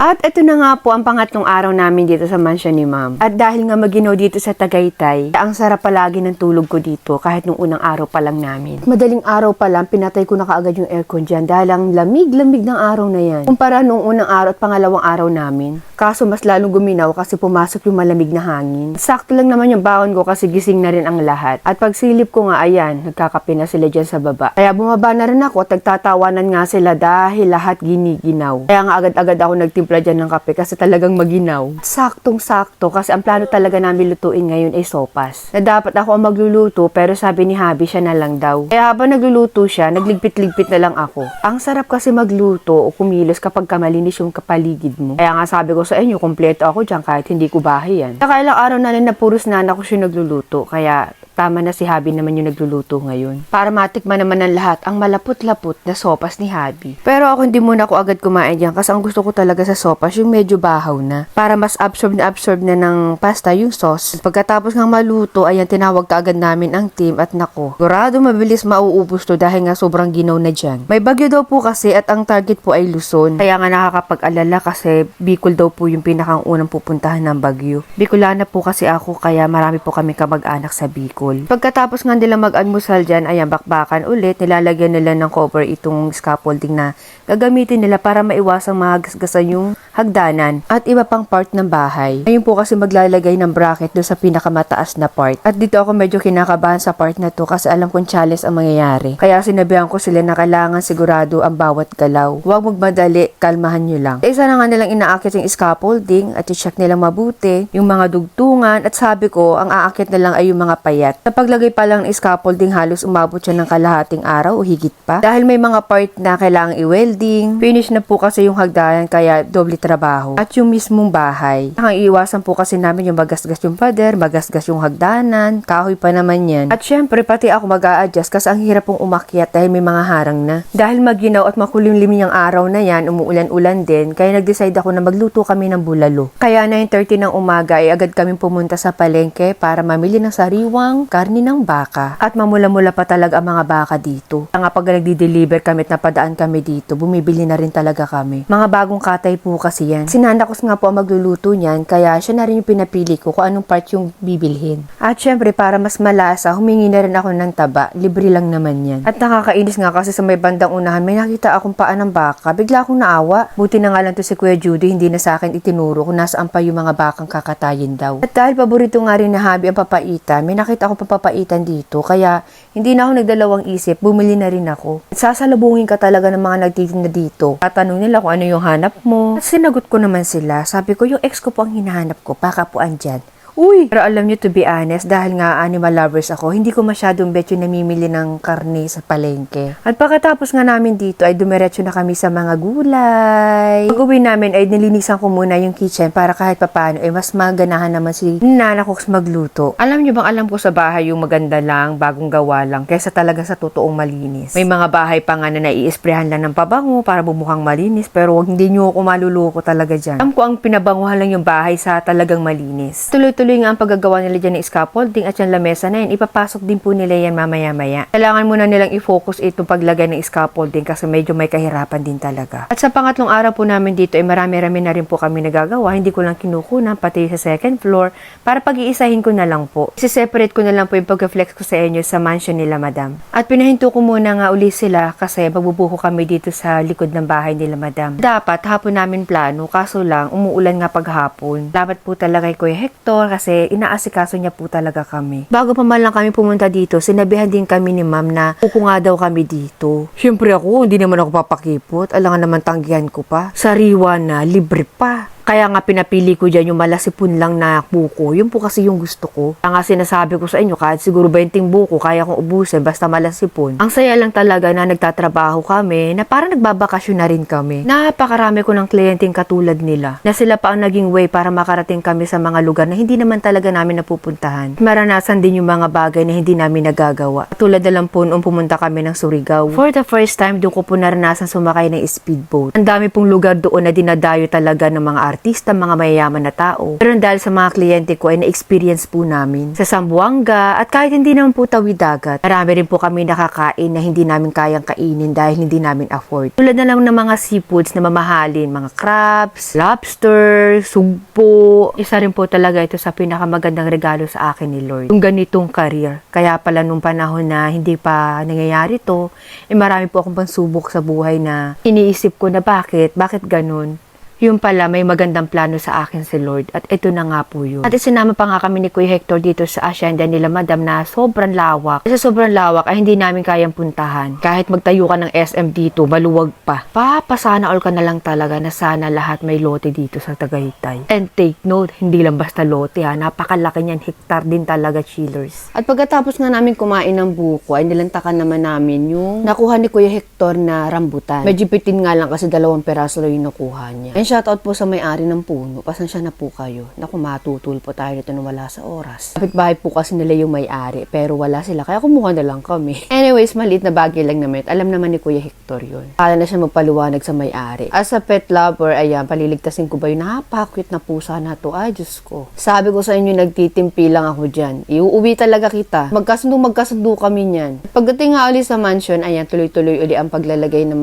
At ito na nga po ang pangatlong araw namin dito sa mansion ni Ma'am. At dahil nga maginaw dito sa Tagaytay, ang sarap palagi ng tulog ko dito kahit nung unang araw pa lang namin. Madaling araw pa lang, pinatay ko na kaagad yung aircon dyan dahil ang lamig-lamig ng araw na yan. Kumpara nung unang araw at pangalawang araw namin. Kaso mas lalong guminaw kasi pumasok yung malamig na hangin. Sakto lang naman yung baon ko kasi gising na rin ang lahat. At pagsilip ko nga, ayan, nagkakape na sila dyan sa baba. Kaya bumaba na rin ako at nagtatawanan nga sila dahil lahat giniginaw. Kaya nga agad-agad ako nagtimpla dyan ng kape kasi talagang maginaw. Saktong-sakto kasi ang plano talaga namin lutuin ngayon ay sopas. Na dapat ako ang magluluto pero sabi ni Habi siya na lang daw. Kaya habang nagluluto siya, nagligpit-ligpit na lang ako. Ang sarap kasi magluto o kumilos kapag malinis yung kapaligid mo. Kaya nga sabi ko sa inyo, kompleto ako dyan kahit hindi ko bahay yan. Saka ilang araw na rin na puros nana ko siya nagluluto. Kaya tama na si Habi naman yung nagluluto ngayon. Para matikman naman ng lahat ang malapot-lapot na sopas ni Habi. Pero ako hindi muna ako agad kumain dyan kasi ang gusto ko talaga sa sopas yung medyo bahaw na. Para mas absorb na ng pasta yung sauce. Pagkatapos ng maluto, ayan tinawag ka agad namin ang team at nako. Sigurado mabilis mauubos to dahil nga sobrang ginaw na dyan. May bagyo daw po kasi at ang target po ay Luzon. Kaya nga nakakapag-alala kasi Bicol daw po yung pinakang unang pupuntahan ng bagyo. Bicolana po kasi ako kaya marami po kami kamag-anak sa Bicol. Pagkatapos nga nila mag-almusal dyan, ayan, bakbakan ulit, nilalagyan nila ng cover itong scaffolding na gagamitin nila para maiwasang magasgasan yung hagdanan at iba pang part ng bahay. Ngayon po kasi maglalagay ng bracket doon sa pinakamataas na part. At dito ako medyo kinakabahan sa part na to kasi alam kong challenge ang mangyayari. Kaya sinabihan ko sila na kailangan sigurado ang bawat galaw. Huwag magmadali, kalmahan nyo lang. Isa na nga nilang inaakit yung scaffolding at i-check nilang mabuti yung mga dugtungan at sabi ko, ang aakit na lang ay yung mga payat. Sa paglagay pa lang ng scaffolding, halos umabot siya ng kalahating araw o higit pa. Dahil may mga part na kailangang i-welding, finish na po kasi yung hagdanan kaya doble trabaho. At yung mismong bahay. Ang iiwasan po kasi namin yung magasgas yung pader, magasgas yung hagdanan, kahoy pa naman yan. At syempre, pati ako mag-a-adjust kasi ang hirap pong umakyat dahil may mga harang na. Dahil maginaw at makulimlim yung araw na yan, umuulan-ulan din, kaya nag-decide ako na magluto kami ng bulalo. Kaya 9:30 ng umaga ay agad kami pumunta sa palengke para mamili ng sariwang karni ng baka. At mamula-mula pa talaga ang mga baka dito. Nga pag nagdi-deliver kami at napadaan kami dito, bumibili na rin talaga kami. Mga bagong katay po kasi yan. Sinanakos nga po ang magluluto niyan, kaya siya na rin yung pinapili ko kung anong part yung bibilhin. At syempre, para mas malasa, humingi na rin ako ng taba. Libre lang naman yan. At nakakainis nga kasi sa may bandang unahan, may nakita akong paa ng baka. Bigla akong naawa. Buti na nga lang to si Kuya Judy, hindi na sa akin itinuro kung nasaan pa yung mga bakang kakatayin daw. At dahil paborito nga rin na Habi ang papaitan, may nakita ako papaitan dito. Kaya hindi na ako nagdalawang isip, bumili na rin ako. At sasalubungin ka talaga ng mga nagtitinda dito. Tatanong nila kung ano yung hanap mo. At sinagot ko naman sila. Sabi ko, yung ex ko po ang hinahanap ko. Baka po andyan. Uy! Pero alam niyo, to be honest, dahil nga animal lovers ako, hindi ko masyadong bet yung namimili ng karne sa palengke. At pagkatapos nga namin dito, ay dumiretso na kami sa mga gulay. Pag-uwi namin, ay nilinisan ko muna yung kitchen para kahit papano, ay mas maganahan naman si Nana Cooks magluto. Alam niyo bang alam ko sa bahay yung maganda lang, bagong gawa lang, kaysa talaga sa totoong malinis. May mga bahay pa nga na nai-isprehan lang ng pabango para bumukhang malinis, pero hindi niyo ako maluluko talaga dyan. Alam ko ang pinabanguhan lang yung bahay sa talagang malinis. Tuloy-tuloy nga ang paggagawa nila dyan ng scaffolding at yung lamesa na yan, ipapasok din po nila yan mamaya-maya. Kailangan muna nilang i-focus itong paglagay ng scaffolding kasi medyo may kahirapan din talaga. At sa pangatlong araw po namin dito ay marami-rami na rin po kami nagagawa. Hindi ko lang kinukunan pati sa second floor para pag-iisahin ko na lang po. Isi-separate ko na lang po yung pag-flex ko sa inyo sa mansion nila, madam. At pinahinto ko muna nga uli sila kasi magbubuko kami dito sa likod ng bahay nila, madam. Dapat hapon namin plano kaso lang umuulan nga paghapon. Dapat po talaga kay Kuya Hector kasi inaasikaso niya po talaga kami. Bago pa man lang kami pumunta dito, sinabihan din kami ni ma'am na upo nga daw kami dito. Siyempre ako, hindi naman ako papakipot. Alangan naman tanggihan ko pa. Sariwa na, libre pa. Kaya nga pinapili ko dyan yung malasipon lang na buko. Yun po kasi yung gusto ko. Kaya nga sinasabi ko sa inyo, kahit siguro 20 buko, kaya kong ubusin, basta malasipon. Ang saya lang talaga na nagtatrabaho kami, na parang nagbabakasyon na rin kami. Napakarami ko ng kliyenteng katulad nila, na sila pa ang naging way para makarating kami sa mga lugar na hindi naman talaga namin napupuntahan. Maranasan din yung mga bagay na hindi namin nagagawa. Tulad na lang po noong pumunta kami ng Surigao. For the first time, doon ko po naranasan sumakay ng speedboat. Ang dami pong lugar doon na dinadayo talaga ng mga artista, mga mayayaman na tao. Pero dahil sa mga kliyente ko ay na-experience po namin sa Zamboanga at kahit hindi naman po tawid dagat, marami rin po kami nakakain na hindi namin kayang kainin dahil hindi namin afford. Tulad na lang ng mga seafoods na mamahalin, mga crabs, lobster, sugpo. Isa rin po talaga ito sa pinakamagandang regalo sa akin ni Lord. Yung ganitong career. Kaya pala nung panahon na hindi pa nangyayari to, marami po akong pansubok sa buhay na iniisip ko na bakit ganun. Yung pala, may magandang plano sa akin si Lord. At ito na nga po yun. At isinama pa nga kami ni Kuya Hector dito sa asyenda nila, madam, na sobrang lawak. Sa sobrang lawak ay hindi namin kayang puntahan. Kahit magtayo ka ng SM dito, maluwag pa. Papasana all ka na lang talaga na sana lahat may lote dito sa Tagaytay. And take note, hindi lang basta lote ha. Napakalaki niyan, hektar din talaga, chillers. At pagkatapos nga namin kumain ng buko, ay nilantakan naman namin yung nakuha ni Kuya Hector na rambutan. Medyo bitin nga lang kasi 2 peraso lang yung nakuha niya. Shoutout po sa may-ari ng puno. Pasensya na po kayo. Naku, matutol po tayo dito na wala sa oras. Kapit-bahay po kasi nila yung may-ari, pero wala sila. Kaya kumuha na lang kami. Anyways, maliit na bagay lang naman. Alam naman ni Kuya Hector yun. Kala na siya magpaliwanag sa may-ari. As a pet lover, ayan, paliligtasin ko ba yun? Napakute na pusa na to. Ay, Diyos ko. Sabi ko sa inyo, nagtitimpi lang ako dyan. Iuuwi talaga kita. Magkasundo kami niyan. Pagdating nga ulit sa mansion, ayan, tuloy-tuloy uli ang paglalagay ng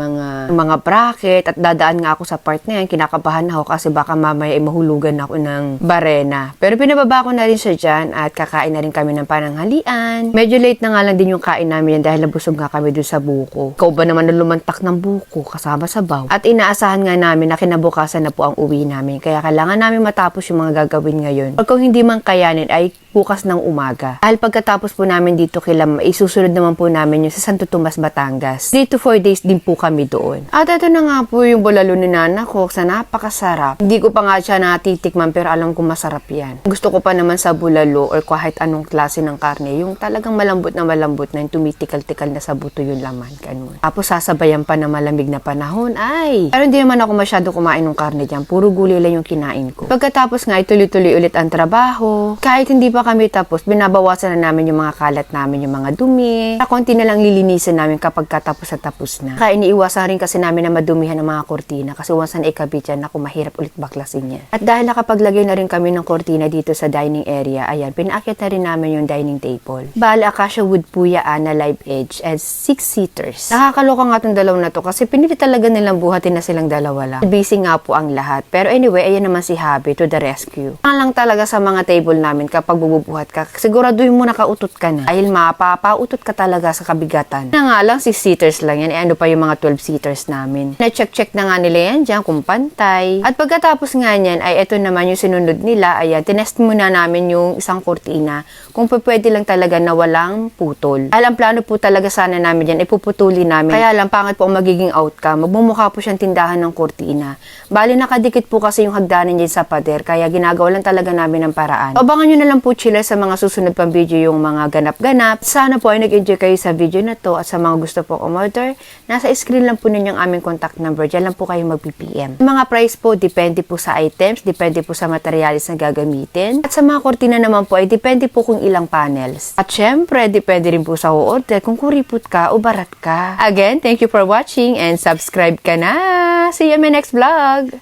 mga bracket at dadaan nga ako sa part na yan. Kinakabahan ako kasi baka mamaya mahulugan ako ng barena. Pero pinababa ko na rin siya dyan at kakain na rin kami ng pananghalian. Medyo late na nga lang din yung kain namin yan dahil nabusog nga kami dun sa buko. Ikaw ba naman na lumantak ng buko kasama sa baw? At inaasahan nga namin na kinabukasan na po ang uwi namin. Kaya kailangan namin matapos yung mga gagawin ngayon. O kung hindi man kayanin ay bukas ng umaga. Dahil pagkatapos po namin dito kila, isusunod naman po namin yung sa Santo Tomas, Batangas. 3 to 4 days din po kami doon. At ito na nga po yung bulalo ni Nana ko sa napakasarap. Hindi ko pa nga siya natitikman pero alam ko masarap yan. Gusto ko pa naman sa bulalo or kahit anong klase ng karne, yung talagang malambot na yung tumitikal-tikal na sa buto yung laman. Ganun. Tapos sasabayan pa na malamig na panahon. Ay! Pero hindi naman ako masyado kumain ng karne dyan. Puro gulay lang yung kinain ko. Pagkatapos nga, ituloy-tuloy ulit ang trabaho. Kahit hindi pa kami tapos, binabawasan na namin yung mga kalat namin, yung mga dumi. Konti na lang lilinisin namin kapag tapos na. Kaya iniiwasan rin kasi namin na madumihan ng mga kortina kasi once na ikabit yan, ako mahirap ulit baklasin yan. At dahil nakapaglagay na rin kami ng kortina dito sa dining area, ayan, pinaakyat na rin namin yung dining table. Bale, acacia wood po yan na live edge and 6 seaters. Nakakaloka nga itong dalaw na to kasi pinili talaga nilang buhatin na silang dalawa lang. Busy nga po ang lahat. Pero anyway, ayan naman si Habi to the rescue. Ang lang talaga sa mga table namin kapag bubuhat ka, siguraduhin mo nakautot ka na. Dahil mapapautot ka talaga sa kabigatan. Na nga lang, 6-seaters lang yan. Ano pa yung mga 12-seaters namin. Na-check na nga nila yan dyan kung pantay. At pagkatapos nga niyan, ay ito naman yung sinunod nila. Ayan, tinest muna namin yung isang kortina kung pwede lang talaga na walang putol. Alam, plano po talaga sana namin yan, ipuputuli namin. Kaya lang, pangit po ang magiging outcome. Magmumukha po siyang tindahan ng kortina. Bali, nakadikit po kasi yung hagdanan dyan sa pader. Kaya ginagawa lang talaga namin ng paraan. Abangan nyo na lang po, chile, sa mga susunod pang video yung mga ganap-ganap. Sana po ay nag-enjoy kayo sa video na to at sa mga gusto po umorder, nasa screen lang po ninyong aming contact number. Diyan lang po kayo mag-PPM. Mga price po, depende po sa items, depende po sa materials na gagamitin. At sa mga kortina naman po ay depende po kung ilang panels. At syempre, depende rin po sa order kung kuripot ka o barat ka. Again, thank you for watching and subscribe ka na! See you in my next vlog!